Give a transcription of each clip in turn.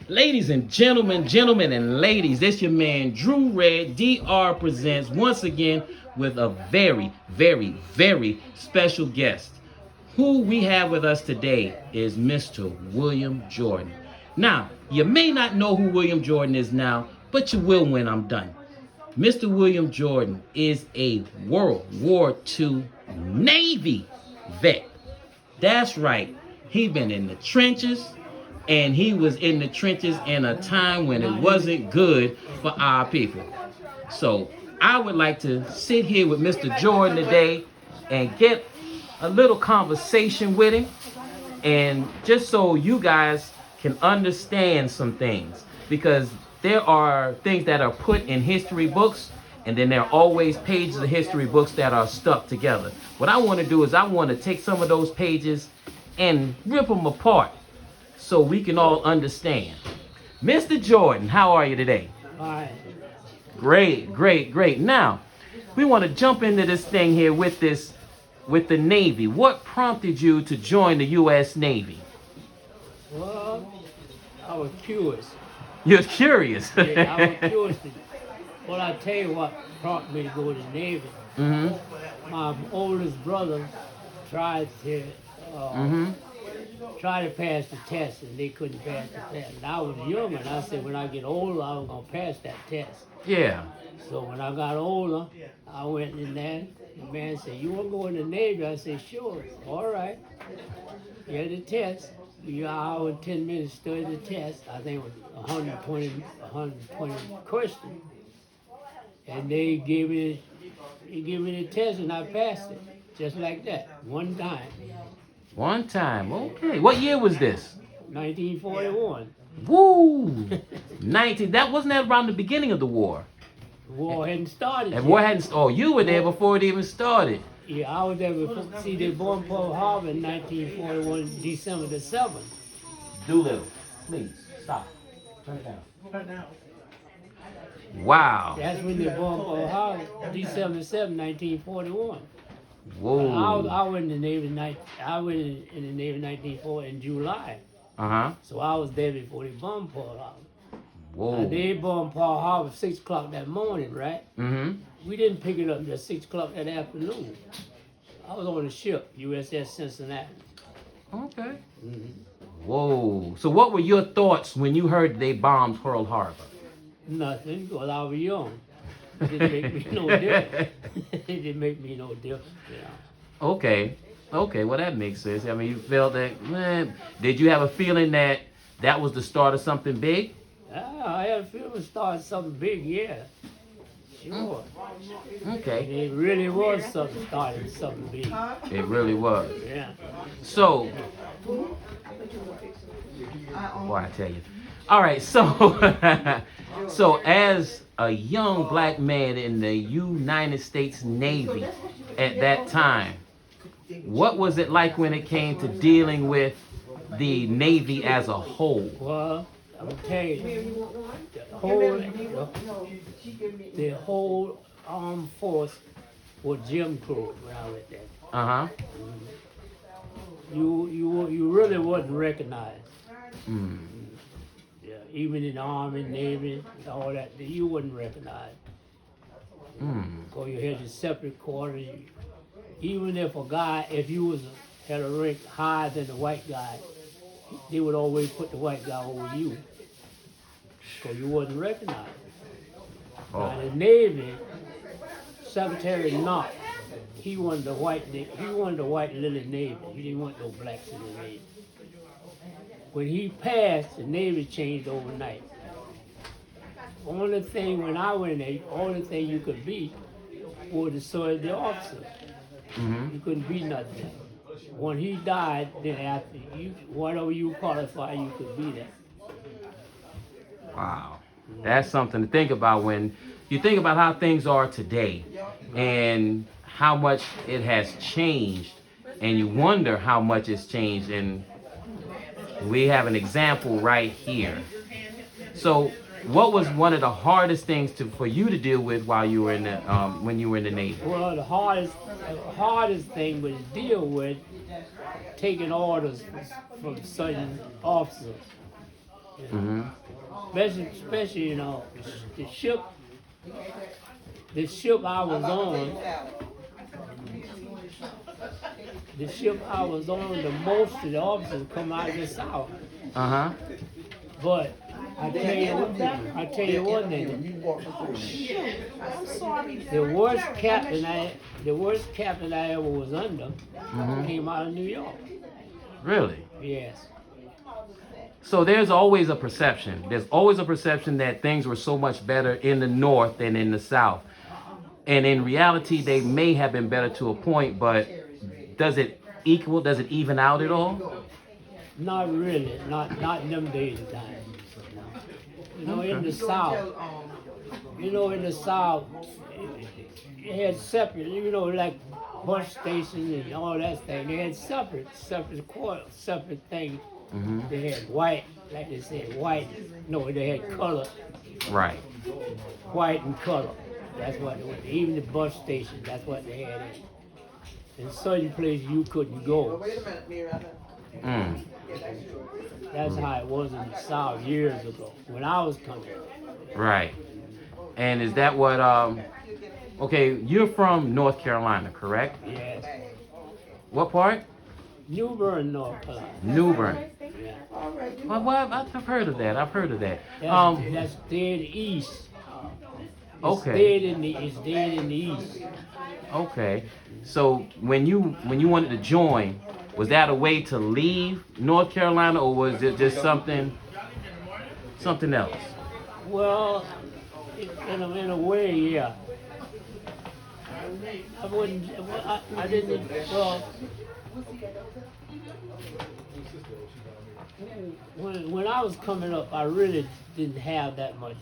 Ladies and gentlemen and ladies, this your man Drew Red DR presents once again with a very special guest. Who we have with us today is Mr. William Jordan. Now, you may not know who William Jordan is now, but you will when I'm done. Mr. William Jordan is a World War II Navy vet. That's right. He been in the trenches, and he was in the trenches in a time when it wasn't good for our people. So I would like to sit here with Mr. Jordan today and get a little conversation with him, and just so you guys can understand some things, because there are things that are put in history books, and then there are always pages of history books that are stuck together. What I want to do is I want to take some of those pages and rip them apart so we can all understand. Mr. Jordan, how are you today? Fine. Great. Now, we want to jump into this thing here with the Navy. What prompted you to join the U.S. Navy? Well, I was curious. You're curious. Yeah, I was curious. Well, I tell you what prompted me to go to the Navy. Mm-hmm. My oldest brother tried to pass the test, and they couldn't pass the test. And I was young, and I said when I get older, I was gonna pass that test. Yeah. So when I got older, I went in there. The man said, "You want to go in the Navy?" I said, "Sure." All right. Get the test. You hour and 10 minutes study the test. I think it was 120 questions. And they gave me the test, and I passed it. Just like that. One time. One time. Okay. What year was this? 1941. Woo! 19. Wasn't that around the beginning of the war? The war hadn't started And yet. war hadn't. Oh, you were there before it even started. Yeah, I was there before. See, they bombed Pearl Harbor in 1941, December the 7th. Doolittle, please stop. Turn it down. Turn it down. Wow. That's when they bombed Pearl Harbor, December 7th, 1941. Whoa. I went in the Navy in the Navy 1940 in July. Uh-huh. So I was there before they bombed Pearl Harbor. Whoa. They bombed Pearl Harbor 6 o'clock that morning, right? Mm-hmm. We didn't pick it up until 6 o'clock that afternoon. I was on the ship, USS Cincinnati. Okay. Mm-hmm. Whoa. So what were your thoughts when you heard they bombed Pearl Harbor? Nothing, because I was young. It didn't make me no difference. It didn't make me no difference, you know. Okay, well that makes sense. I mean, you felt that, man, did you have a feeling that that was the start of something big? I had a feeling starting something big, yeah. Sure. Okay. It really was starting something big. It really was. Yeah. So, boy, I tell you. All right, so, so as a young black man in the United States Navy at that time, what was it like when it came to dealing with the Navy as a whole? Well, I'm gonna tell you, the whole armed force was Jim Crow when I was there. Uh-huh. You really wasn't recognized. Mm. Yeah, even in the Army, Navy, all that, you wasn't recognized. So you had your separate quarters. Even if if you had a rank higher than the white guy, they would always put the white guy over you. So you wasn't recognized. Oh. Now in the Navy, Secretary Knott, he wanted the white little Navy. He didn't want no blacks in the Navy. When he passed, the Navy changed overnight. Only thing when I went in there, only thing you could be was the soldier officer. Mm-hmm. You couldn't be nothing. When he died, then after whatever you qualify, you could be there. Wow. That's something to think about when you think about how things are today and how much it has changed, and you wonder how much it's changed, and we have an example right here. So what was one of the hardest things for you to deal with while you were in the when you were in the Navy? Well, the hardest thing was to deal with taking orders from certain officers. Mm-hmm. Especially, you know, the ship, the ship I was on, the ship I was on, the most of the officers come out of the South. Uh-huh. But I tell you one thing, the worst captain I ever was under came out of New York. Really? Yes. So there's always a perception. There's always a perception that things were so much better in the North than in the South. And in reality, they may have been better to a point, but does it equal, does it even out at all? Not really. Not in them days and times. You know, in the South, it had separate, you know, like bus stations and all that thing. They had separate quarters, separate things. Mm-hmm. They had white, like they said, white. No, they had color, Right. white and color. That's what it was. Even the bus station, that's what they had in certain places you couldn't go. Mm. That's how it was in the South years ago when I was coming. Right. And is that what, okay, you're from North Carolina, correct? Yes. What part? New Bern, North Carolina. New Bern. Yeah. Well, I've heard of that. I've heard of that. That's dead east. It's Okay. It's dead in the east. Okay. So when you wanted to join, was that a way to leave North Carolina, or was it just something else? Well, in a way, yeah. I wouldn't. I didn't. Well, when I was coming up, I really didn't have that much.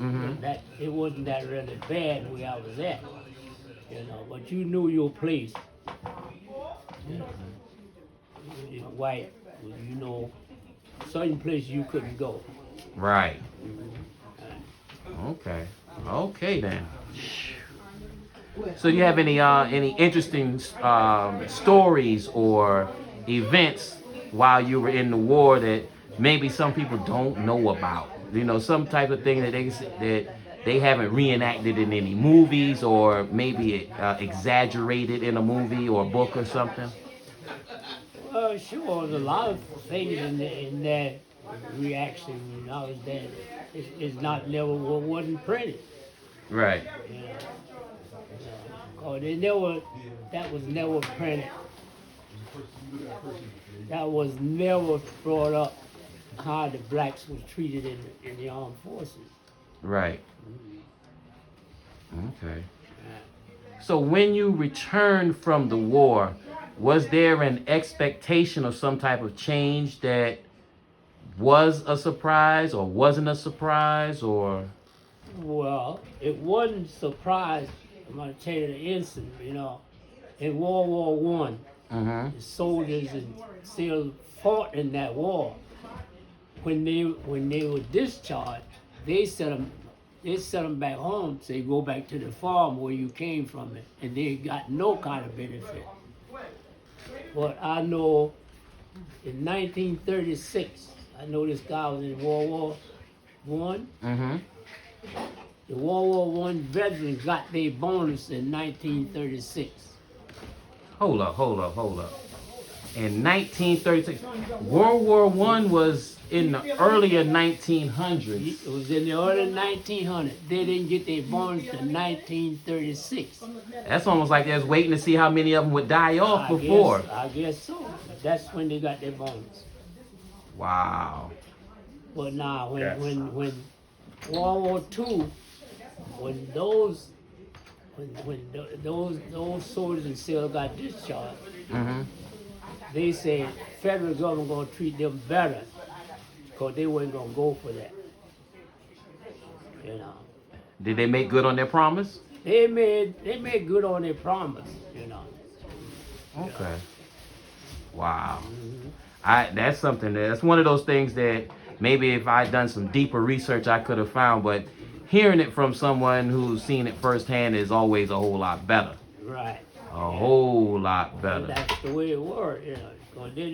Mm-hmm. That it wasn't that really bad where I was at, you know. But you knew your place. You know, white, you know, certain places you couldn't go. Right. Okay. Okay then. So do you have any interesting stories or events while you were in the war that maybe some people don't know about? You know, some type of thing that they haven't reenacted in any movies, or maybe exaggerated in a movie or a book or something. Sure, there's a lot of things in that reaction when I was there. It's not wasn't printed. Right. You know. That was never printed. That was never brought up how the blacks was treated in the armed forces. Right. Okay. So when you returned from the war, was there an expectation of some type of change that was a surprise or wasn't a surprise, or? Well, it wasn't a surprise. I'm going to tell you the incident, you know. In World War One, Mm-hmm. the soldiers still fought in that war. When they were discharged, they sent them back home, say go back to the farm where you came from, and they got no kind of benefit. But I know in 1936, I know this guy was in World War One. Mm-hmm. The World War One veterans got their bonus in 1936. Hold up. In 1936, World War One was in the earlier 1900s. It was in the early 1900s. They didn't get their bonus until 1936. That's almost like they was waiting to see how many of them would die off before. I guess so. That's when they got their bonus. Wow. But now, when World War II, when those soldiers still got discharged, Mm-hmm. they said federal government gonna treat them better, because they weren't gonna go for that. You know, Did they make good on their promise? they made good on their promise. You know. Okay. Wow. That's one of those things that maybe if I'd done some deeper research I could have found, but hearing it from someone who's seen it firsthand is always a whole lot better. Right. A whole lot And better. that's the way it worked. You know, 'cause they're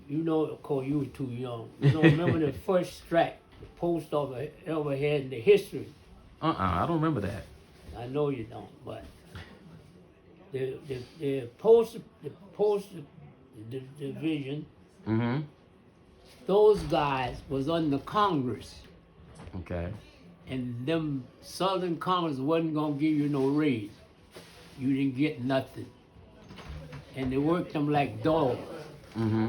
You know, of course, you were too young. You don't remember the first strike the post office ever had in the history? I don't remember that. I know you don't, but the division, Mm-hmm. those guys was under Congress, Okay. and them Southern Congress wasn't gonna give you no raise. You didn't get nothing, and they worked them like dogs. Mm-hmm.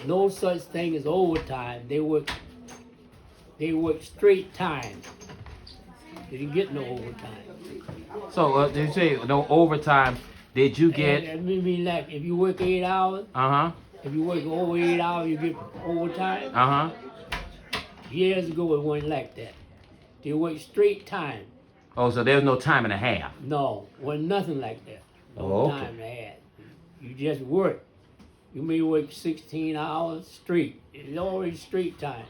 No such thing as overtime. They work straight time. They didn't get no overtime. So did you say no overtime? Did you get? And I mean, like if you work 8 hours, Uh-huh. if you work over 8 hours, you get overtime. Uh-huh. Years ago, it wasn't like that. They work straight time. Oh, so there's no time and a half. No, wasn't nothing like that. No Oh, okay. time and a half. You just work. You may work 16 hours straight. It's always straight time.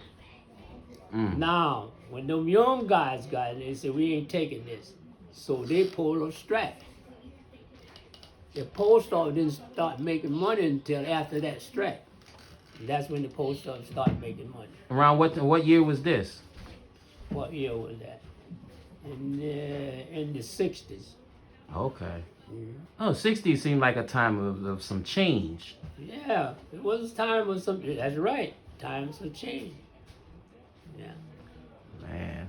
Mm. Now, when them young guys got it, they said, we ain't taking this. So they pulled a strike. The post office didn't start making money until after that strike. And that's when the post office started making money. Around what year was this? What year was that? In the 60s. Okay. Mhm. Oh, 60s seemed like a time of some change. Yeah, it was time of some, that's right, times have changed. Yeah. Man,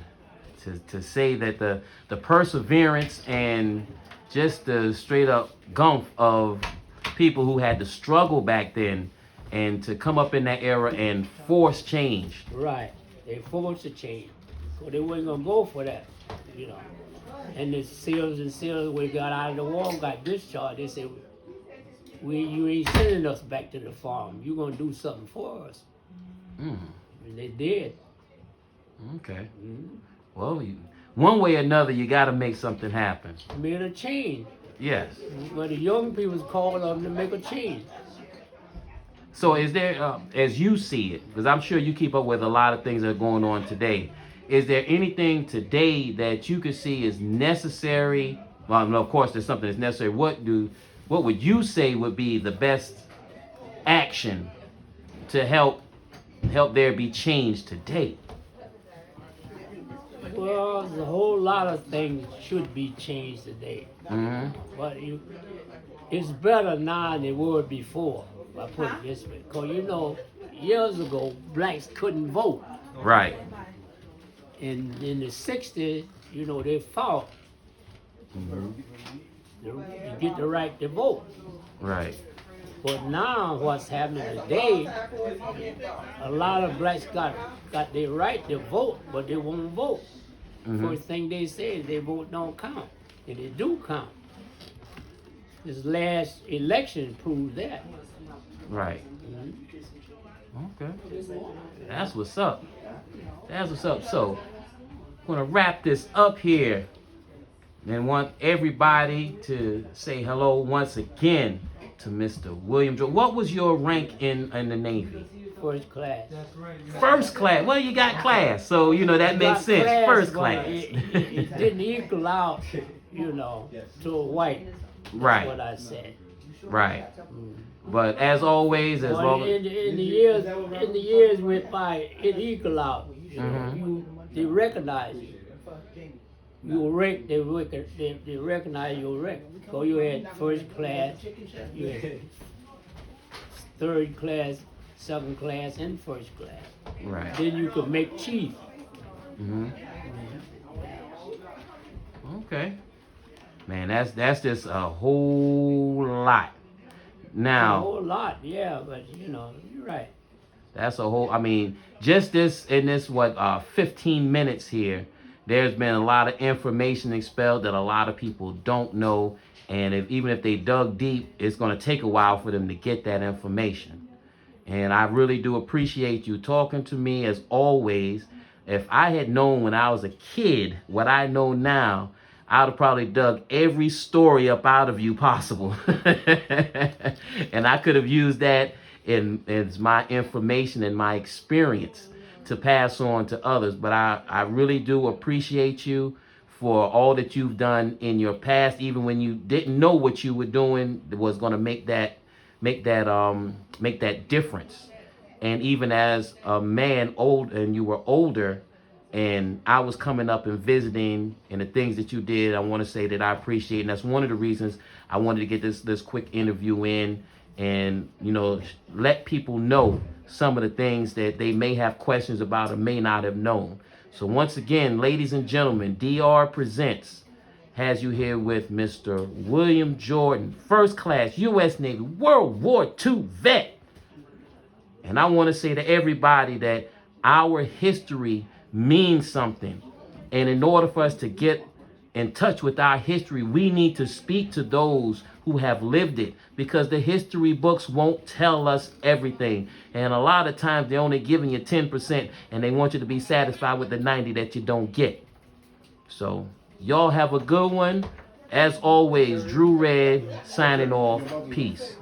to say that the perseverance and just the straight up gump of people who had to struggle back then and to come up in that era and force change. Right. They forced a change. So they weren't gonna go for that, you know. And the SEALs and SEALs we got out of the war, got discharged, they said, you ain't sending us back to the farm. You gonna do something for us. Mm, And they did. okay. Mhm. Well, one way or another, you got to make something happen. Made a change. Yes. But the young people's called on to make a change. So is there, as you see it, because I'm sure you keep up with a lot of things that are going on today, is there anything today that you could see is necessary? Well, no, of course, there's something that's necessary. What would you say would be the best action to help there be change today? Well, there's a whole lot of things should be changed today. Mm-hmm. But it's better now than it was before, if I put it this way. Because, you know, years ago, blacks couldn't vote. Right. And in the 60s, you know, they fought Mm-hmm. to get the right to vote. Right. But now what's happening today, a lot of blacks got their right to vote, but they won't vote. Mm-hmm. First thing they say is their vote don't count. And it do count. This last election proved that. Right. Mhm. Okay. That's what's up. That's what's up. So, I'm going to wrap this up here and want everybody to say hello once again to Mr. William Jordan. What was your rank in the Navy? First class. First class. Well, you got class, so you know that makes Got sense. class, First but class. It didn't equal out, you know, to a white. That's Right. what I said. Right. But as always, as But long in the years went by, it equal out. You know, Mhm. they recognize you. You rank, they recognize your rank. So you had first class, you had third class, second class, and first class. right. Then you could make chief. hmm Okay. Man, that's just a whole lot. A Now, whole lot, yeah, but you know, you're right. that's a whole. I mean, just this 15 minutes here. There's been a lot of information expelled that a lot of people don't know, and even if they dug deep, it's going to take a while for them to get that information. And I really do appreciate you talking to me as always. If I had known when I was a kid what I know now, I would have probably dug every story up out of you possible. And I could have used that as my information and my experience to pass on to others. But I really do appreciate you for all that you've done in your past, even when you didn't know what you were doing was going to make that difference. And even as a man old and you were older, and I was coming up and visiting, and the things that you did, I want to say that I appreciate, and that's one of the reasons I wanted to get this quick interview in, and let people know some of the things that they may have questions about or may not have known. So once again, ladies and gentlemen, DR Presents has you here with Mr. William Jordan, first class U.S. Navy World War II vet. And I want to say to everybody that our history means something. And in order for us to get in touch with our history, we need to speak to those who have lived it, because the history books won't tell us everything. And a lot of times they're only giving you 10%, and they want you to be satisfied with the 90 that you don't get. So y'all have a good one. As always, Drew Red signing off. Peace.